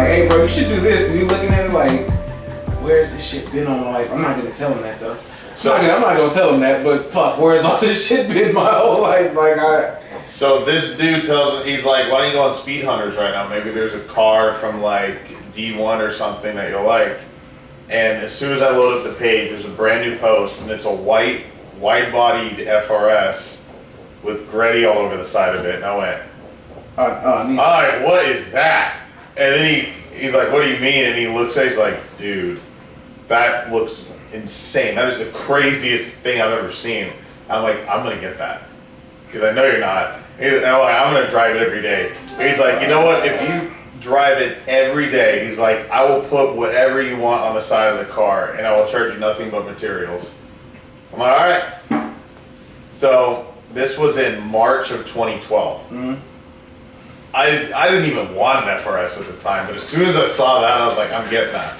like, hey bro, you should do this. And you looking at it like, where's this shit been all my life? I'm not gonna tell him that though. I'm not gonna tell him that, but fuck, where's all this shit been my whole life? So this dude tells me, he's like, why don't you go on Speed Hunters right now? Maybe there's a car from like D1 or something that you'll like. And as soon as I load up the page, there's a brand new post, and it's a wide-bodied FRS with Gretty all over the side of it. And I went, all right, what is that? And then he's like, what do you mean? And he looks at it, he's like, dude, that looks insane. That is the craziest thing I've ever seen. I'm like, I'm gonna get that. Because I know you're not. And I'm like, I'm gonna drive it every day. And he's like, you know what? If you drive it every day, he's like, I will put whatever you want on the side of the car and I will charge you nothing but materials. I'm like, all right. So this was in March of 2012. Mm-hmm. I didn't even want an FRS at the time, but as soon as I saw that, I was like, I'm getting that.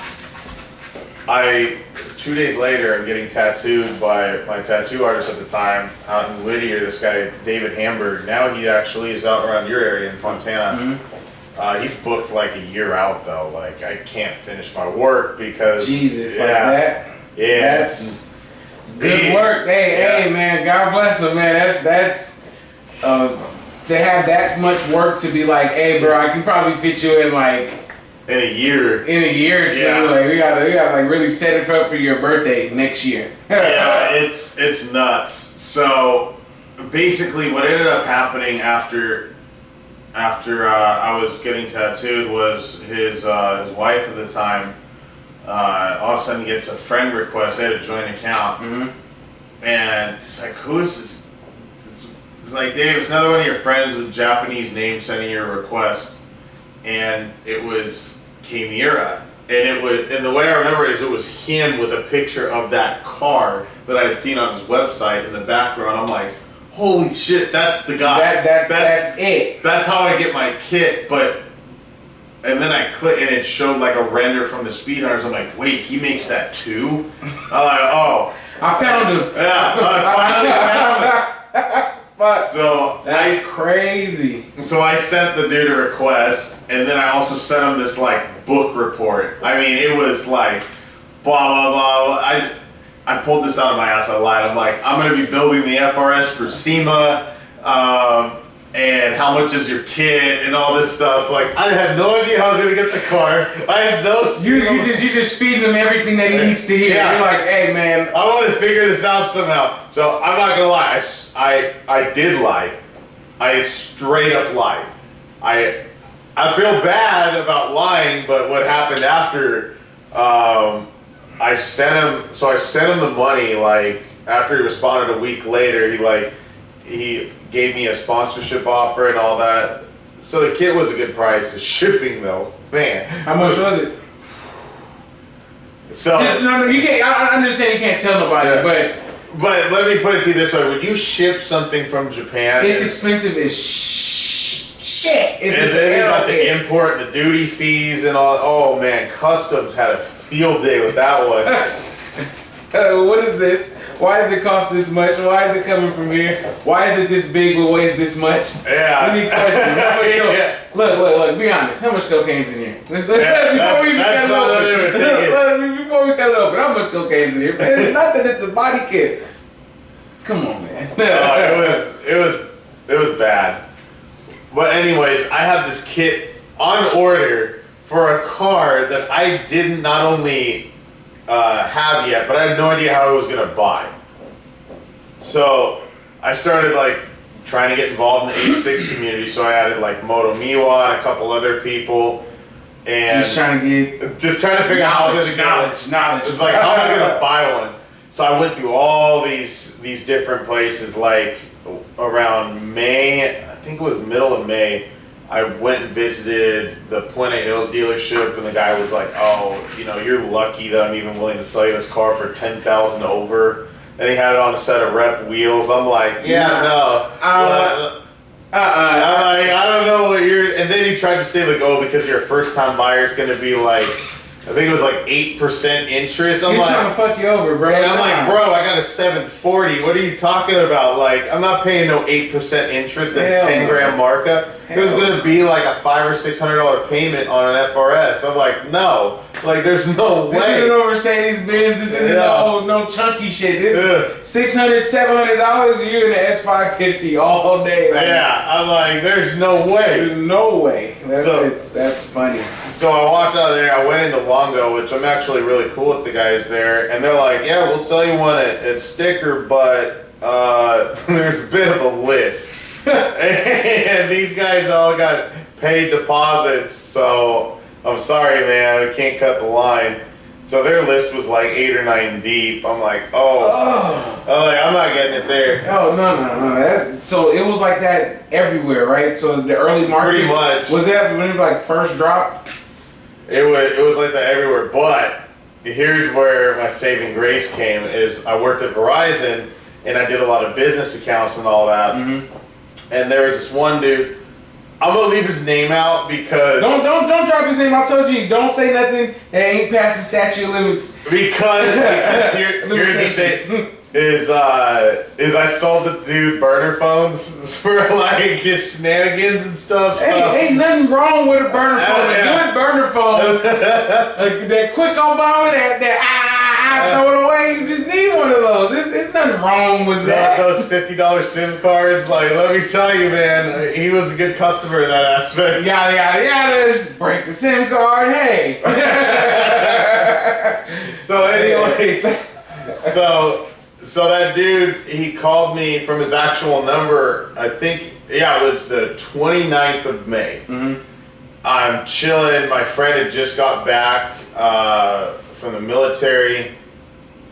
2 days later, I'm getting tattooed by my tattoo artist at the time out in Whittier, this guy, David Hamburg. Now he actually is out around your area in Fontana. Mm-hmm. He's booked like a year out though. Like I can't finish my work because Jesus, like that. Yeah, that's good work. Hey, man, God bless him, man. That's to have that much work to be like, hey, bro, I can probably fit you in like in a year or two. Yeah. Like we gotta like really set it up for your birthday next year. Yeah, it's nuts. So basically, what ended up happening after I was getting tattooed was his wife at the time all of a sudden gets a friend request. They had a joint account, mm-hmm. and it's like, who is this? It's like, Dave, it's another one of your friends with a Japanese name sending you a request, and it was Kimura, and the way I remember it is it was him with a picture of that car that I had seen on his website in the background. I'm like, holy shit, that's the guy. That's it. That's how I get my kit. And then I click and it showed like a render from the Speed Hunters. I'm like, wait, he makes that too? I'm like, oh. I found him. Yeah, I finally found him. So that's crazy. So I sent the dude a request, and then I also sent him this like book report. I mean, it was like blah blah blah. I pulled this out of my ass. I lied. I'm like, I'm gonna be building the FRS for SEMA, and how much is your kit and all this stuff. Like, I had no idea how I was gonna get the car. I had no. You just feeding him everything that he needs to hear. Yeah. You're like, hey man, I want to figure this out somehow. So I'm not gonna lie. I did lie. I straight up lied. I feel bad about lying, but what happened after? I sent him the money. Like after he responded a week later, he gave me a sponsorship offer and all that. So the kit was a good price. The shipping though, man. How much was it? So no, you can't. I understand you can't tell nobody, yeah. But let me put it to you this way: when you ship something from Japan, it's expensive as shit. And then you got the import, and the duty fees, and all. Oh man, customs had a field day with that one. What is this? Why does it cost this much? Why is it coming from here? Why is it this big but weighs this much? Yeah. We need questions. How much yeah. Look, be honest. How much cocaine's in here? Before we cut it open, how much cocaine's in here? Man, it's not that it's a body kit. Come on, man. It was bad. But anyways, I have this kit on order for a car that I didn't not only have yet, but I had no idea how I was gonna buy. So I started like trying to get involved in the 86 community. So I added like Moto Miwa and a couple other people, and just trying to figure out how this knowledge. It's like, how am I gonna buy one? So I went through all these different places. Like around May, I think it was middle of May, I went and visited the Puente Hills dealership, and the guy was like, "Oh, you're lucky that I'm even willing to sell you this car for $10,000 over." And he had it on a set of rep wheels. I'm like, "Yeah, no, I don't know what you're." And then he tried to say like, "Oh, because you're a first-time buyer, it's going to be like I think it was like 8% interest. I'm He's like, trying to fuck you over, bro. I'm like, bro, I got a 740. What are you talking about? Like, I'm not paying no 8% interest and Hell 10 grand markup. It was gonna be like a $500 or $600 payment on an FRS. I'm like, no, like, there's no way. This isn't no Mercedes Benz. This isn't no chunky shit. This is $600, $700. And you're in the S550 all day. Like, yeah, I'm like, there's no way. There's no way. That's funny. So I walked out of there. I went into Longo, which I'm actually really cool with the guys there, and they're like, yeah, we'll sell you one at sticker, but there's a bit of a list. And these guys all got paid deposits, so I'm sorry, man, we can't cut the line. So their list was like 8 or 9 deep. I'm like, I'm not getting it there. Oh no. So it was like that everywhere, right? So the early markets. Pretty much. Was that when it like first dropped? It was like that everywhere. But here's where my saving grace came: is I worked at Verizon and I did a lot of business accounts and all that. Mm-hmm. And there was this one dude. I'm gonna leave his name out because don't drop his name. I told you, don't say nothing that ain't past the statute of limits. Because here's the thing is I sold the dude burner phones for like his shenanigans and stuff. So. Hey, ain't nothing wrong with a burner phone. A good burner phone, that quick Obama, that throw it away. You just need one of those. It's nothing wrong with that. Those $50 SIM cards, like, let me tell you, man, he was a good customer in that aspect. Yada yada yada. Break the SIM card. Hey. So anyways, so that dude, he called me from his actual number. I think, it was the 29th of May. Mm-hmm. I'm chilling. My friend had just got back from the military.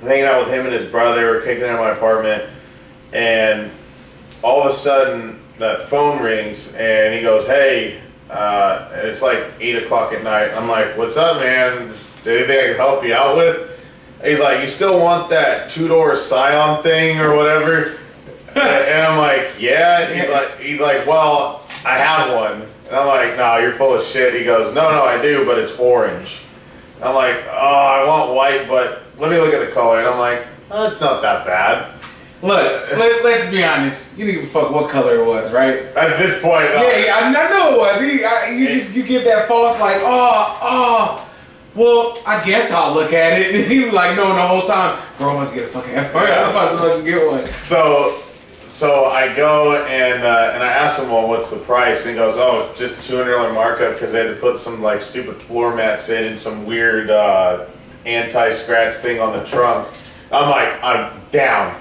Hanging out with him and his brother. We're kicking out of my apartment, and all of a sudden that phone rings, and he goes, "Hey," and it's like 8 o'clock at night. I'm like, "What's up, man? Is there anything I can help you out with?" And he's like, "You still want that 2-door Scion thing or whatever?" And I'm like, "Yeah." He's like, "Well, I have one." And I'm like, "No, you're full of shit." He goes, "No, I do, but it's orange." I'm like, "Oh, I want white, but let me look at the color." And I'm like, "Oh, it's not that bad." Look, let's be honest. You didn't give a fuck what color it was, right? At this point, yeah, I know it was. You give that false like, well, I guess I'll look at it. And he was like, no, the whole time, bro, I must get a fucking FRS. I'm about to fucking get one. So I go and I ask him, "Well, what's the price?" And he goes, "Oh, it's just $200 markup because they had to put some like stupid floor mats in and some weird anti-scratch thing on the trunk." I'm like, I'm down.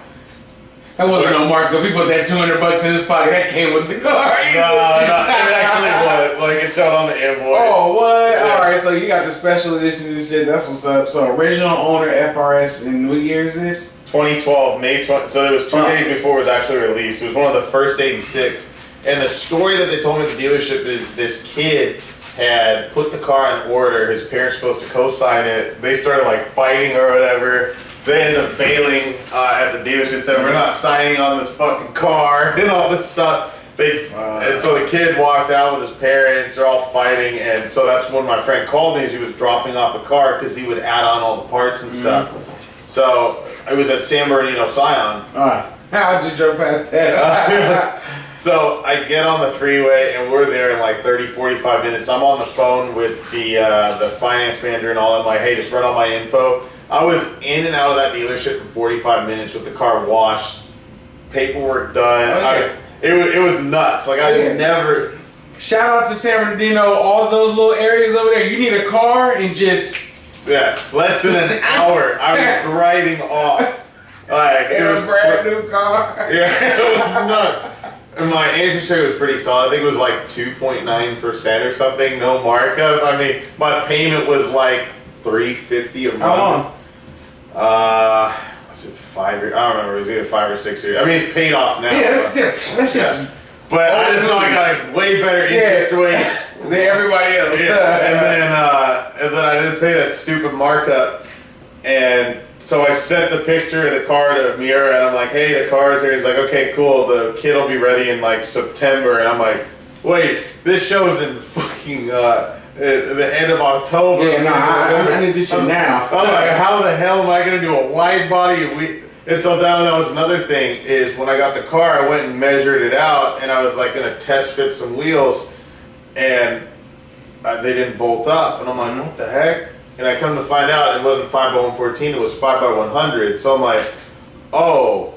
That wasn't no markup. He put that $200 in his pocket. That came with the car. No, it actually was. Like, it showed on the invoice. Oh, what? Yeah. Alright, so you got the special edition of this shit. That's what's up. So, original owner FRS, and what year is this? 2012, May 20. So, it was 2 days before it was actually released. It was one of the first 86. And the story that they told me at the dealership is this kid had put the car in order. His parents were supposed to co-sign it. They started like fighting or whatever. They ended up bailing at the dealership, said, "We're not signing on this fucking car," and all this stuff. And so the kid walked out with his parents. They're all fighting, and so that's when my friend called me as he was dropping off a car because he would add on all the parts and stuff. So I was at San Bernardino Scion. I just drove past that. So I get on the freeway and we're there in like 30, 45 minutes. I'm on the phone with the finance manager and all. I'm like, "Hey, just run all my info." I was in and out of that dealership in 45 minutes with the car washed, paperwork done. It was nuts. Like, I never... Shout out to San Bernardino, all those little areas over there. You need a car and just... Yeah, less than an hour. I was driving off. Like, it was a brand new car. Yeah, it was nuts. And my interest rate was pretty solid. I think it was like 2.9% or something, no markup. I mean, my payment was like $350 a month. How long? Was it 5 years? I don't remember. It was either 5 or 6 years. I mean, it's paid off now. Yeah, that's just. But I just know I got a way better interest rate than everybody else. Yeah. And then I didn't pay that stupid markup. And so I sent the picture of the car to Miura, and I'm like, "Hey, the car is here." He's like, "Okay, cool. The kid will be ready in like September." And I'm like, "Wait, this show's in fucking at the end of October. Yeah, I need this shit now. I'm like, how the hell am I gonna do a wide body? And so that was another thing is when I got the car, I went and measured it out, and I was like gonna test fit some wheels, and they didn't bolt up, and I'm like, what the heck? And I come to find out it wasn't 5x114, it was 5x100. So I'm like, oh,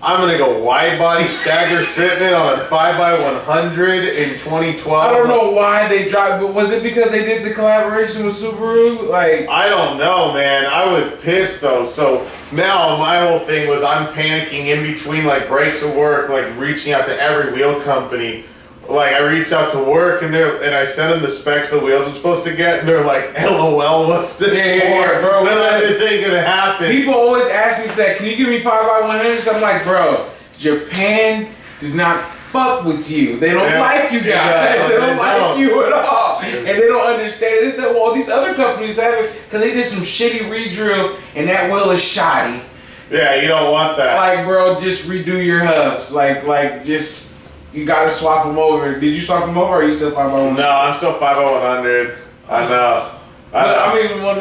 I'm gonna go wide body stagger fitment on a 5x100 in 2012. I don't know why they dropped, but was it because they did the collaboration with Subaru? Like, I don't know, man. I was pissed though. So now my whole thing was I'm panicking in between like breaks of work, like reaching out to every wheel company. Like I reached out to work and I sent them the specs of the wheels I'm supposed to get, and they're like, "LOL, what's this for?" Bro. This ain't gonna happen. People always ask me for that. Can you give me 5x100s? I'm like, bro, Japan does not fuck with you. They don't like you guys. Yeah, they don't like you at all, and they don't understand. They said, well, these other companies have it because they did some shitty re-drill, and that wheel is shoddy. Yeah, you don't want that. Like, bro, just redo your hubs. Like just. You gotta swap them over. Did you swap them over, or are you still 5x100? No, I'm still 5x100. I know. I mean, well,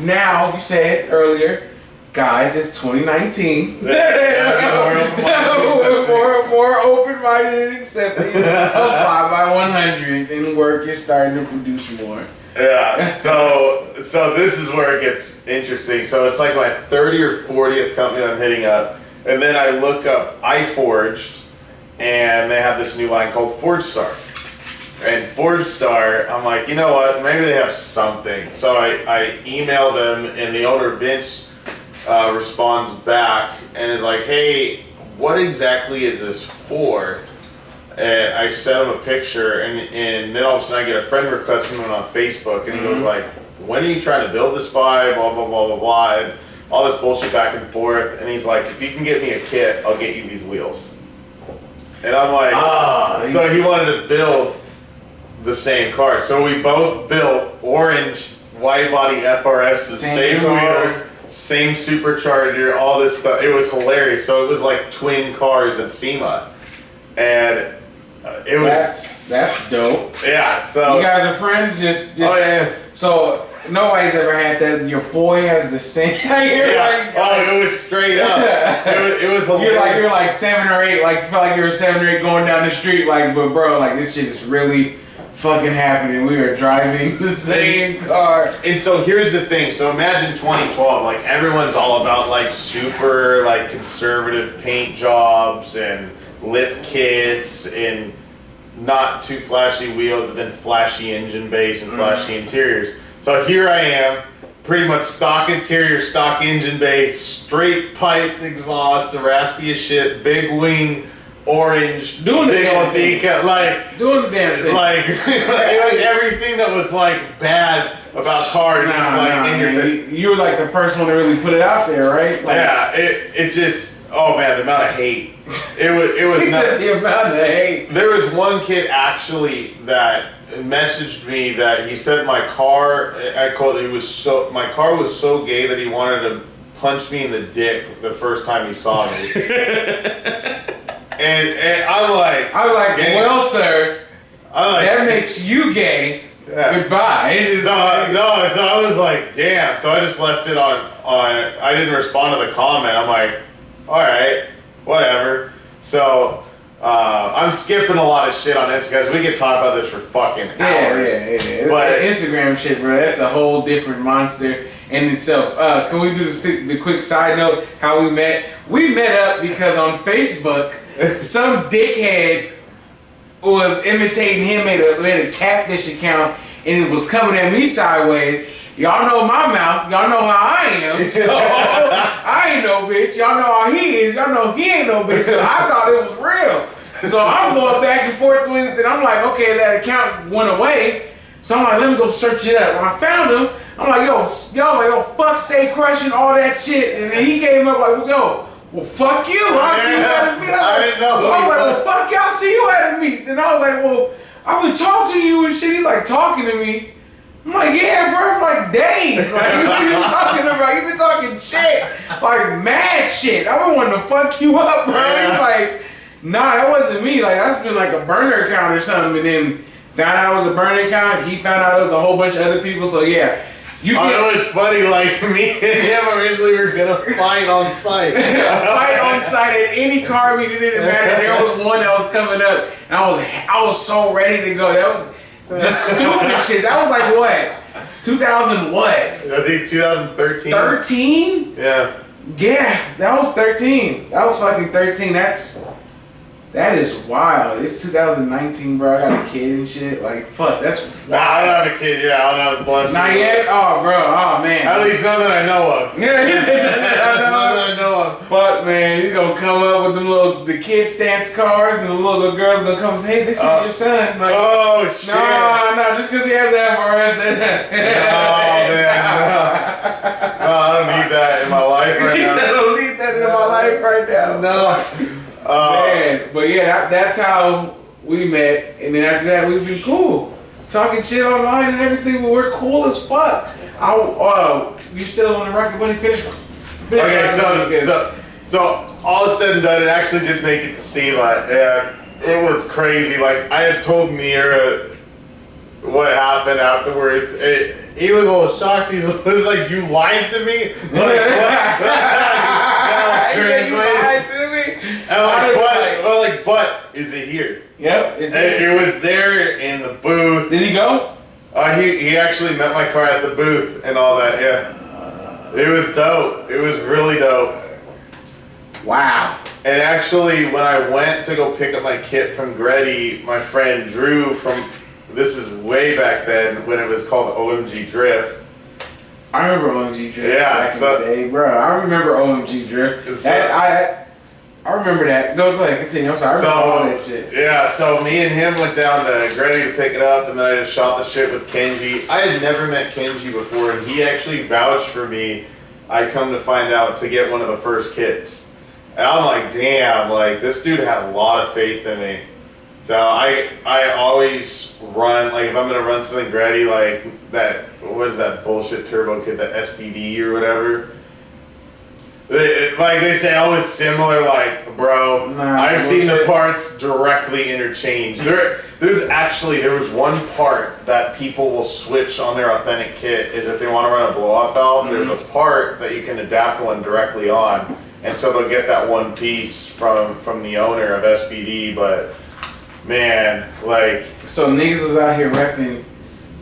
now you said earlier, guys, it's 2019. More open-minded and accepting of 5x100, and work is starting to produce more. Yeah. So this is where it gets interesting. So it's like my 30 or 40th company I'm hitting up, and then I look up iForged. And they have this new line called Forge Star. And Forge Star, I'm like, you know what? Maybe they have something. So I email them, and the owner, Vince, responds back and is like, hey, what exactly is this for? And I sent him a picture, and then all of a sudden I get a friend request from him on Facebook, and he goes like, when are you trying to build this by? Blah, blah, blah, blah, blah. And all this bullshit back and forth. And he's like, if you can get me a kit, I'll get you these wheels. And I'm like, so he wanted to build the same car. So we both built orange wide body FRSs, same wheels, same supercharger, all this stuff. It was hilarious. So it was like twin cars at SEMA. And it was... That's dope. Yeah, so... You guys are friends? Just oh, yeah. So... Nobody's ever had that. Your boy has the same. Yeah. It was straight up. It was hilarious. You're like 7 or 8. Like you felt like you were 7 or 8 going down the street. Like, but bro, like this shit is really fucking happening. We are driving the same car. And so here's the thing. So imagine 2012. Like everyone's all about like super like conservative paint jobs and lip kits and not too flashy wheels, but then flashy engine base and flashy interiors. So here I am, pretty much stock interior, stock engine base, straight piped exhaust, the raspy as shit, big wing, orange, doing big old decal, like doing the damn thing. Like it was everything that was like bad about cars. You were like the first one to really put it out there, right? Like, yeah, it just the amount of hate. It was not the amount of hate. There was one kid actually that messaged me that he said my car, my car was so gay that he wanted to punch me in the dick the first time he saw me. and I'm like, well, sir, that makes you gay. Yeah. Goodbye. So I was like, damn. So I just left it on. I didn't respond to the comment. I'm like, all right, whatever. So. I'm skipping a lot of shit on this, guys. We could talk about this for fucking hours. Yeah. But Instagram shit, bro, that's a whole different monster in itself. Can we do the quick side note how we met? We met up because on Facebook, some dickhead was imitating him, made a catfish account, and it was coming at me sideways. Y'all know my mouth. Y'all know how I am. So I ain't no bitch. Y'all know how he is. Y'all know he ain't no bitch. So I thought it was real. So I'm going back and forth with it. And I'm like, okay, that account went away. So I'm like, let me go search it up. When I found him, I'm like, yo, fuck Stay Crushing, all that shit. And then he came up like, yo, well, fuck you. I see you at me. I didn't know. I was like, well, fuck y'all, see you at me. And I was like, well, I've been talking to you and shit. He's like talking to me. I'm like, yeah, bro, for like days. Like, you've been talking shit. Like, mad shit. I've been wanting to fuck you up, bro. He's like, nah, that wasn't me. Like, that's been like a burner account or something. And then found out it was a burner account. He found out it was a whole bunch of other people. So yeah, you I can know it's funny. Like me and him originally were gonna fight on site. fight on site at any car meet. It didn't matter. There was one that was coming up, and I was so ready to go. That was just stupid shit. That was like what? 2000 what? I think 2013. 13? Yeah. Yeah, that was 13. That was fucking 13. That is wild. It's 2019, bro. I got a kid and shit. Like, fuck, that's wild. Nah, I don't have a kid. Yeah, I don't have a blessing. Not yet? Oh, bro. Oh, man. At least none that I know of. Yeah, he said None that I know of. Fuck, man. You gonna come up with the kid stance cars, and the little girls gonna come, hey, this is your son. Like, oh, shit. No, just because he has an FRS. Oh, man. No, I don't need that in my life right He now. said, I don't need that in my life right now. No. Man, but yeah, that's how we met, and then after that we've been cool, talking shit online and everything. But we're cool as fuck. You still on the Rocket Bunny finish? Okay, so all said and done, it actually did make it to SEMA, and it was crazy. Like I had told Mira what happened afterwards. He was a little shocked. He was like, "You lied to me." Like, what? You lied to me. And but is it here? Yep, it's here. It was there in the booth. Did he go? He actually met my car at the booth and all that. Yeah, it was dope. It was really dope. Wow. And actually, when I went to go pick up my kit from Gretty, my friend Drew this is way back then when it was called OMG Drift. I remember OMG Drift back in so, the day, bro. I remember OMG Drift. I remember that. Go ahead, continue. I'm sorry. I remember all that shit. Yeah, so me and him went down to Gretty to pick it up, and then I just shot the shit with Kenji. I had never met Kenji before, and he actually vouched for me, I come to find out, to get one of the first kits. And I'm like, damn, like, this dude had a lot of faith in me. So I always run, like, if I'm gonna run something Gretty, like, what is that bullshit turbo kit, that SPD or whatever? Like they say, oh, it's similar. Like, bro, I've seen the parts directly interchanged. There was one part that people will switch on their authentic kit is if they want to run a blow-off valve. Mm-hmm. There's a part that you can adapt one directly on, and so they'll get that one piece from the owner of SPD. But man, like, so niggas was out here repping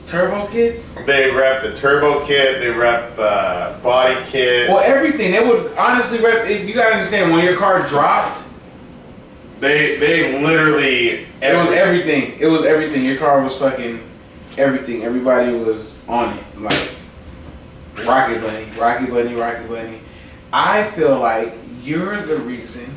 turbo kits? They rep the turbo kit, they rep the body kit. Well, everything. They would honestly rep. You gotta understand, when your car dropped, they literally. It was everything. It was everything. Your car was fucking everything. Everybody was on it. Like Rocket Bunny, Rocket Bunny, Rocket Bunny. I feel like you're the reason,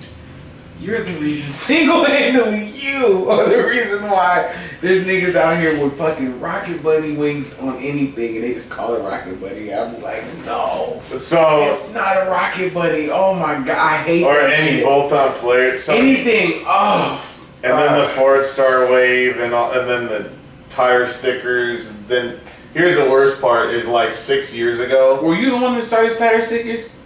single-handedly, you are the reason why there's niggas out here with fucking Rocket Bunny wings on anything and they just call it Rocket Bunny. I'm like, no. So it's not a Rocket Bunny. Oh my God, I hate or that any shit. bolt-on flare. Anything. Oh. And then the Ford Star Wave and then the tire stickers. Then here's the worst part is like 6 years ago. Were you the one that started tire stickers?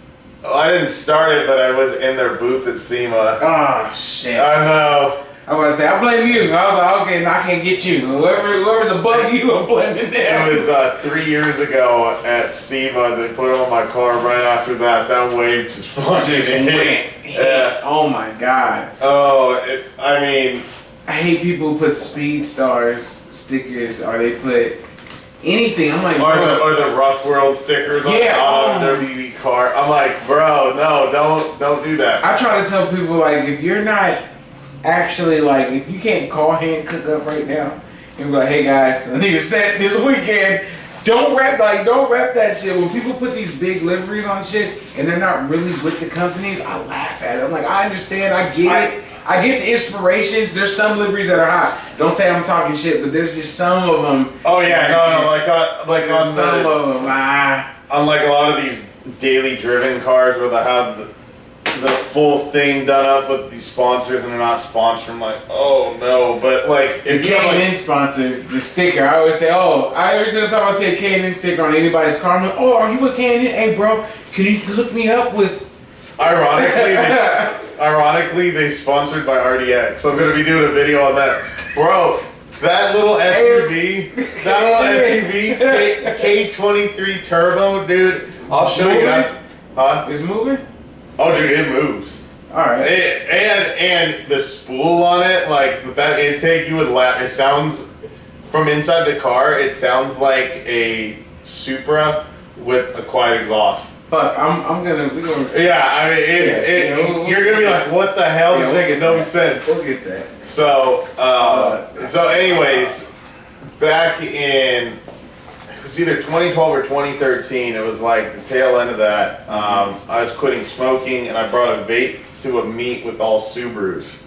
I didn't start it, but I was in their booth at SEMA. Oh shit! I know. I was gonna say I blame you. I was like, okay, I can't get you. Whoever's above you, I'm blaming them. It was 3 years ago at SEMA. They put it on my car. Right after that, that wave just fucking went. Yeah. Oh my God. Oh, I mean, I hate people who put Speed Stars stickers or they put anything. I'm like, or the Rough World stickers on their BB car. I'm like, bro, no, don't do that. I try to tell people, like, if you're not actually, like, if you can't call hand cook up right now and be like, hey guys, I need a set this weekend. Don't rep that shit. When people put these big liveries on shit and they're not really with the companies, I laugh at it. I'm like, I understand, I get it. I get the inspirations. There's some liveries that are hot. Don't say I'm talking shit, but there's just some of them. Oh yeah, like on some of them. On like a lot of these daily driven cars where they have the full thing done up with these sponsors and they're not sponsored. I'm like, oh no, but like if you have K&N sponsor, the sticker. I always say, every single time I see a K&N sticker on anybody's car, I'm like, oh, are you with K&N? Hey bro, can you hook me up with? Ironically, they sponsored by RDX, so I'm gonna be doing a video on that, bro. That little SUV, K23 Turbo, dude. I'll show you that. Huh? It's moving? Oh, dude, it moves. All right. And the spool on it, like with that intake, you would laugh. It sounds from inside the car. It sounds like a Supra with a quiet exhaust. Fuck, we're gonna. Yeah, I mean, you're gonna be like, what the hell? This making no sense. We'll get that. So, anyways, back in, it was either 2012 or 2013. It was like the tail end of that. I was quitting smoking, and I brought a vape to a meet with all Subarus.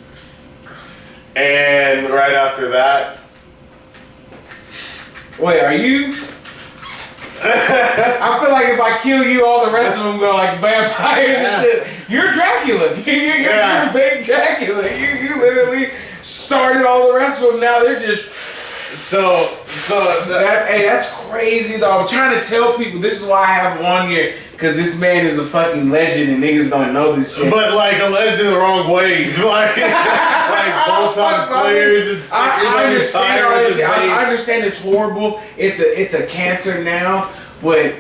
And right after that, wait, are you? I feel like if I kill you, all the rest of them go like vampires and shit. You're Dracula. You're big Dracula. You literally started all the rest of them. Now they're just. Hey, that's crazy though. I'm trying to tell people this is why I have him on here, because this man is a fucking legend and niggas don't know this shit. But like a legend in the wrong ways, like bolt-on players and stickers on your tires. I understand it's horrible. It's a cancer now, but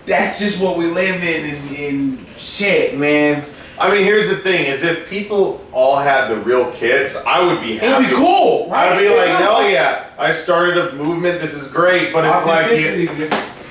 that's just what we live in and shit, man. I mean, here's the thing: is if people all had the real kits, I would be happy. It'd be cool, right? I'd be like, hell yeah! I started a movement. This is great, but it's like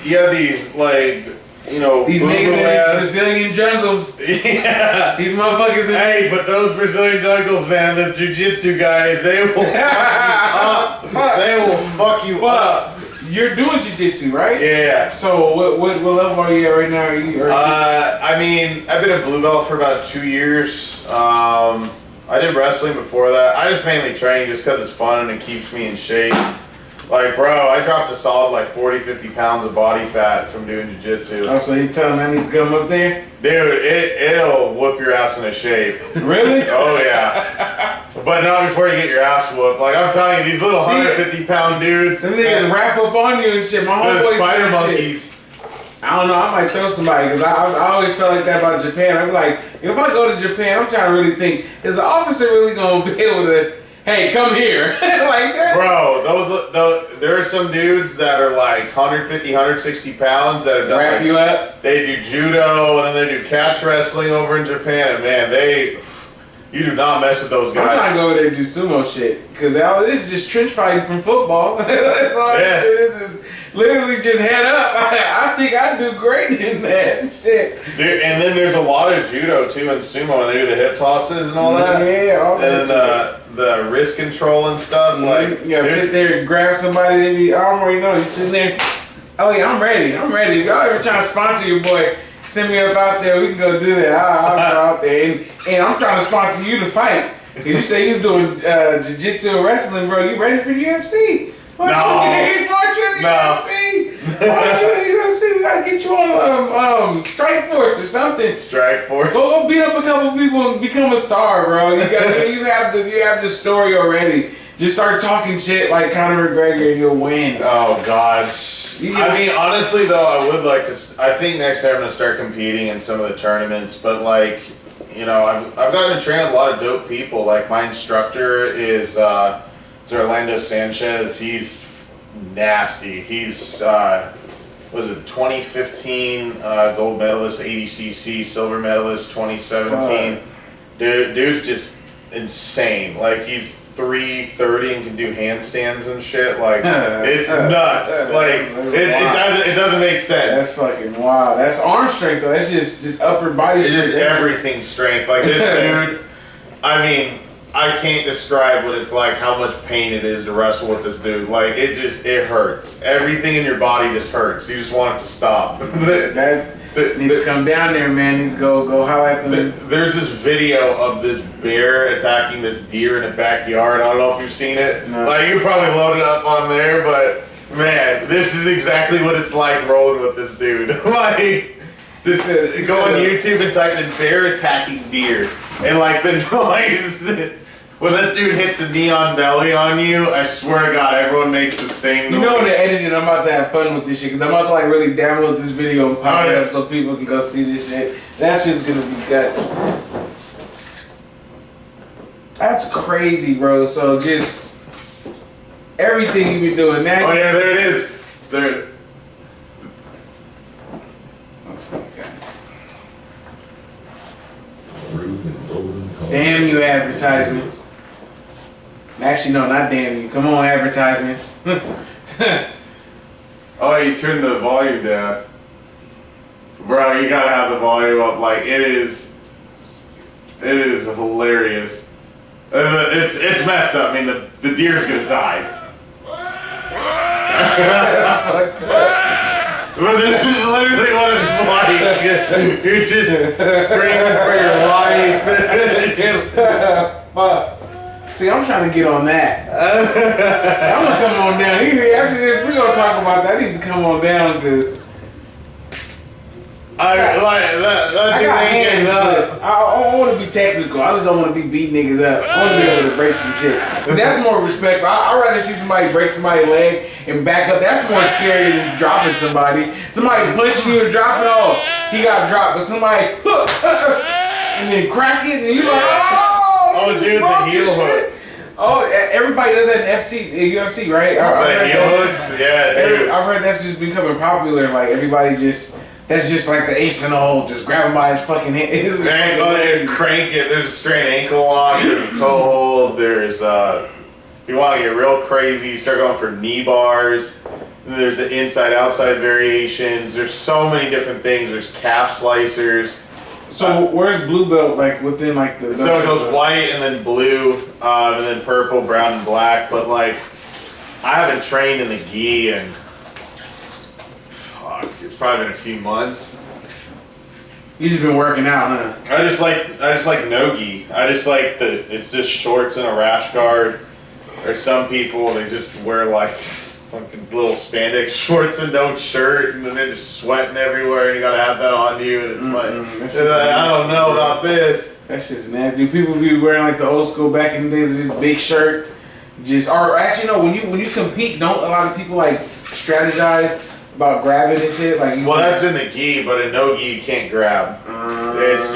these like. You know, these niggas in these Brazilian jungles. Yeah. These motherfuckers in Hey, but those Brazilian jungles, man, the jiu-jitsu guys, they will fuck you up. They will fuck you up. You're doing jiu-jitsu, right? Yeah. So what level are you at right now? I mean, I've been a blue belt for about 2 years. I did wrestling before that. I just mainly train just because it's fun and it keeps me in shape. Like, bro, I dropped a solid like 40, 50 pounds of body fat from doing jiu-jitsu. Oh, so you telling me I need to come up there? Dude, it'll whoop your ass into shape. Really? Oh, yeah. But not before you get your ass whooped. Like, I'm telling you, these little 150-pound dudes. Some niggas wrap up on you and shit. My homeboys spider monkeys. I don't know, I might throw somebody, because I always felt like that about Japan. I'm like, if I go to Japan, I'm trying to really think, is the officer really going to be able to, hey, come here. Like that. Bro, those there are some dudes that are like 150, 160 pounds that have done wrap you up. They do judo and then they do catch wrestling over in Japan, and man, you do not mess with those guys. I'm trying to go over there and do sumo shit, because this is just trench fighting from football. That's all this is. Literally just head up. I think I'd do great in that shit. Dude, and then there's a lot of judo too and sumo, and they do the hip tosses and all that. Yeah, all that. And the wrist control and stuff. Mm-hmm. Like, you sit there and grab somebody. They be, I already know. You sitting there. Oh yeah, I'm ready. If y'all ever trying to sponsor your boy, send me up out there. We can go do that. I'll go out there, and I'm trying to sponsor you to fight. Cause you say you was doing jiu-jitsu and wrestling, bro. You ready for the UFC? Why you in the UFC? Why you in the UFC? We gotta get you on Strike Force or something. Strike Force. Go beat up a couple people and become a star, bro. You have the story already. Just start talking shit like Conor McGregor and you'll win. Oh God. I mean, honestly though, I would like to. I think next time I'm gonna start competing in some of the tournaments, but like, you know, I've gotten to train with a lot of dope people. Like my instructor is Orlando Sanchez. He's nasty. He's was it 2015 gold medalist ADCC, silver medalist 2017. Dude's just insane. Like he's 330 and can do handstands and shit. Like it's nuts. Like it doesn't make sense. That's fucking wild. That's arm strength though. That's just upper body strength. It's just everything strength. Like this dude. I mean, I can't describe what it's like, how much pain it is to wrestle with this dude. Like, it hurts. Everything in your body just hurts. You just want it to stop. That needs to come down there, man. Needs to go holler at them. There's this video of this bear attacking this deer in the backyard. I don't know if you've seen it. No. Like, you probably load it up on there, but, man, this is exactly what it's like rolling with this dude. Like, just go on YouTube and type in bear attacking deer. And, like, the noise... When that dude hits a neon belly on you, I swear to God, everyone makes the same noise. You know when they're editing, I'm about to have fun with this shit, because I'm about to like really download this video and pop it up so people can go see this shit. That shit's gonna be guts. That's crazy, bro. So just Everything you be doing now. Oh yeah, there it is. There. Damn you advertisements. Actually, no, not damn you. Come on, advertisements. Oh, you turned the volume down. Bro, you gotta have the volume up. Like, it is hilarious. It's messed up. I mean, the deer's gonna die. But this is literally what it's like. You're just screaming for your life. See, I'm trying to get on that. I'm gonna come on down. After this, we're gonna talk about that. I need to come on down because I got hands, but I want to be technical. I just don't want to be beating niggas up. I want to be able to break some shit. So that's more respect. I'd rather see somebody break somebody's leg and back up. That's more scary than dropping somebody. Somebody punching you and dropping, oh, he got dropped. But somebody, and then crack it, and you're like, oh, dude, the heel hook. Oh, everybody does that in UFC, right? The heel hooks? Yeah, dude. I've heard that's just becoming popular. Like, everybody that's just like the ace in the hole. Just grab him by his fucking hand. Go there and crank it. There's a straight ankle lock. There's a toe hold. There's, if you want to get real crazy, you start going for knee bars. And there's the inside-outside variations. There's so many different things. There's calf slicers. So where's blue belt, like within like the? So it goes white and then blue, and then purple, brown, and black. But like, I haven't trained in the gi and fuck, it's probably been a few months. You just been working out, huh? I just like no gi. I just like it's just shorts and a rash guard. Or some people they just wear like fucking little spandex shorts and no shirt, and then they're just sweating everywhere, and you gotta have that on you, and it's like, I don't know about this. That's just nasty. People be wearing like the old school back in the days, this big shirt. Or actually no, when you compete, don't a lot of people like strategize about grabbing and shit? Like that's in the gi, but in no gi you can't grab. It's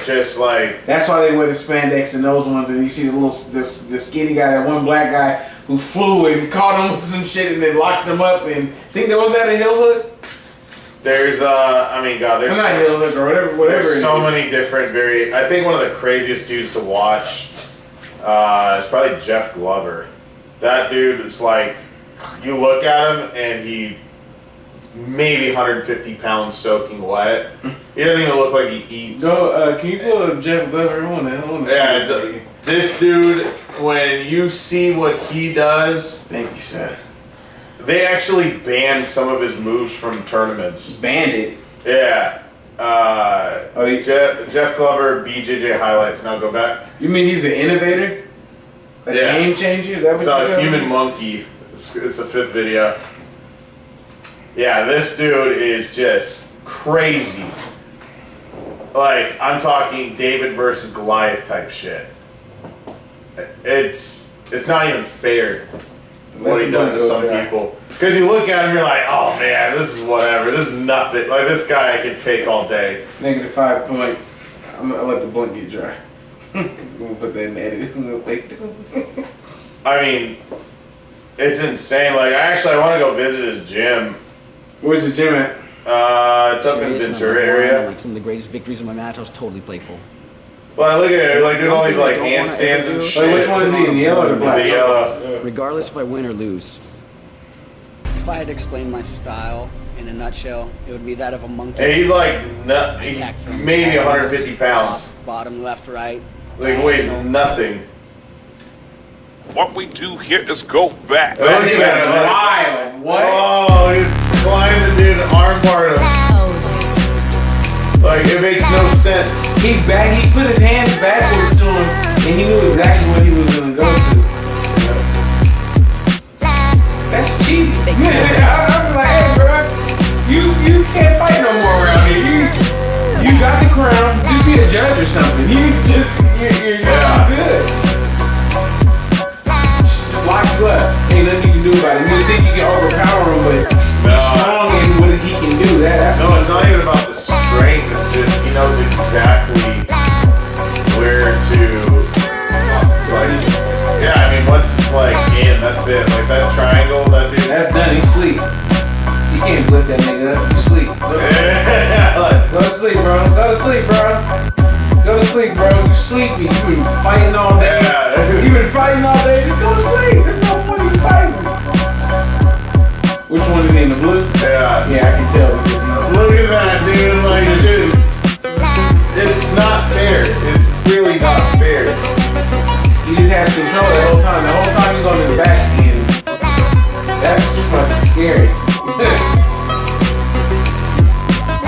just like. That's why they wear the spandex and those ones, and you see the skinny guy, that one black guy who flew and caught him with some shit and then locked him up. And think there was that a heel hook? There's there's not heel hook or whatever. There's so many different I think one of the craziest dudes to watch is probably Jeff Glover. That dude is like, you look at him and he maybe 150 pounds soaking wet. He doesn't even look like he eats. No, can you pull up Jeff Glover? I want to this dude, when you see what he does. Thank you, sir. They actually banned some of his moves from tournaments. Banned it? Yeah. Jeff Glover, BJJ highlights. Now go back. You mean he's an innovator? A game changer? Is that what you're saying? Human Monkey. It's the 5th video. Yeah, this dude is just crazy. Like, I'm talking David versus Goliath type shit. It's not even fair what he does to some people. Because you look at him, you're like, oh man, this is whatever. This is nothing. Like, this guy I can take all day. -5 points. I'm gonna let the blunt get dry. I'm gonna put that in the edit. I mean, it's insane. Like, I want to go visit his gym. Where's the gym at? It's up in Ventura area. Like some of the greatest victories of my match, I was totally playful. Well, I look at it, like doing all these like handstands and shit. Which one is he, in yellow or black? The yellow. Regardless if I win or lose. If I had to explain my style in a nutshell, it would be that of a monkey. And he's like, maybe 150 pounds. Top, bottom, left, right. Like, weighs nothing. What we do here is go back. Look at that. Wild. What? Oh, he's climbing the dude and armbarred him. Like, it makes no sense. He put his hands backwards to him, and he knew exactly what he was gonna go to. That's cheating. I'm like, hey, bro, you can't fight no more around here. You got the crown. Just be a judge or something. You're good. Just lock you up. Ain't nothing you can do about it. You think you can overpower him, but he's strong in what he can do. That's no, it's not even about the strength. It's just he knows exactly where to. Like, yeah, I mean, once it's like in, that's it. Like that triangle, that dude. That's done. He's asleep. You can't lift that nigga up. He's asleep. Go to sleep. Go to sleep, bro. Go to sleep, bro. Go to sleep, bro. You sleepy. You been fighting all day. Yeah. You been fighting all day. Just go to sleep. There's no point in fighting. Which one is he in the blue? Yeah. Yeah, I can tell because he's. Look at that, dude. Like, dude. It's not fair. It's really not fair. He just has control the whole time. The whole time he's on his back, and that's fucking scary.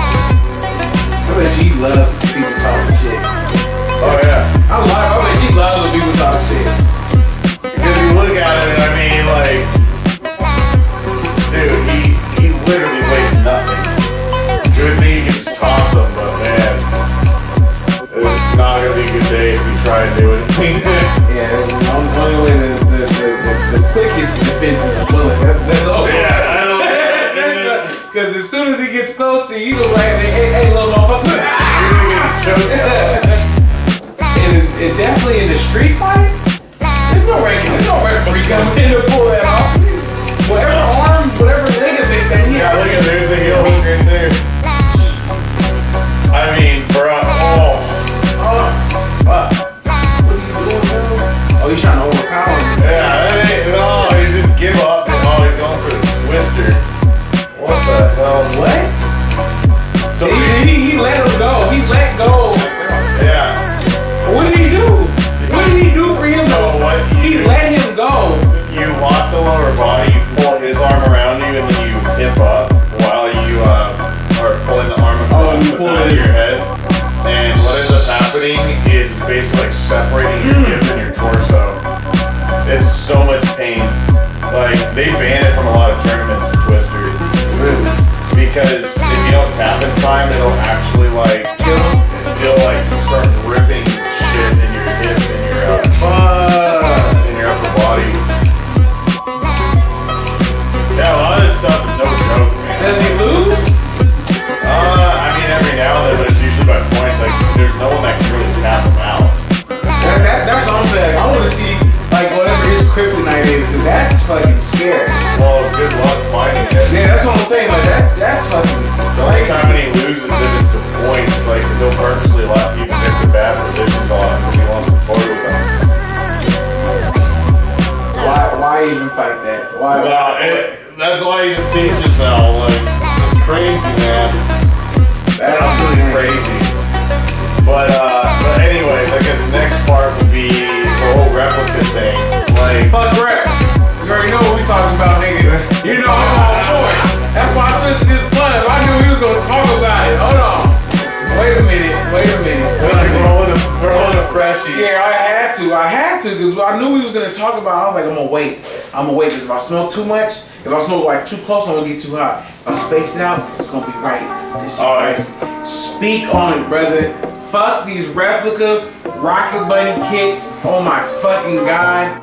I bet G loves people talking shit. Oh yeah. I'm lying. I bet G loves when people talk shit. Because you look at it, I mean, like, dude, he literally weighs nothing. Good thing you can just toss him, but man, it's not gonna be a good day if you try and do it. Yeah, the only way the quickest defense is a bullet. That's all. Yeah, I don't. Because as soon as he gets close to you, you go like, hey, little motherfucker. And definitely in the street fight, there's no referee coming in to pull that off. Whatever arm, whatever nigga that he Yeah, has. look at there's the heel hook right there. I mean, bro, What are you doing, bro? Oh, he's trying to overpower me. yeah, that ain't, no, he just give up and he's going for the twister. What the hell? What? So He let him go. He let go. yeah. What did he do? What did he do for him? So what He let him go. You lock the lower body, you pull his arm around you, and then you hip up while you are pulling the arm across you the pull back of his- your head. And what ends up happening is basically like separating your hip and your torso. It's so much pain. Like they ban it from a lot of tournaments, Twister. Really? Because if you don't tap in time, it'll actually like Kill him? it'll like start ripping shit in your hip and your upper body. Yeah, a lot of this stuff is no joke, man. Does he lose? I mean, every now and then, but it's usually by points. Like, there's no one that can really tap him out. That's what I'm saying. I want to see like whatever his kryptonite is, because that's fucking scary. Well, good luck finding it. Yeah, that's what I'm saying. Like that's fucking. The only time when he loses if it's to points, like, 'cause he'll purposely let people get to bad positions on him because he wants to toy with them. Why even fight that? Why? That's why he just teaches now. Like, it's crazy, man. That's Just crazy. But anyways, I guess the next part would be the whole replica thing. Like, Fuck reps. You already know what we talking about, nigga. You know I'm on point. That's why I twisted this blunt. I knew he was gonna talk about it. Hold on. Wait a minute. we're holding a freshie. Yeah, I had to, because I knew we was gonna talk about it. I was like, I'm gonna wait, because if I smoke too much, if I smoke like too close, I'm gonna get too hot. If I space it out, it's gonna be right. This is Oh, right. it's- Speak on it, brother. Fuck these replica Rocket Bunny kits. Oh my fucking god.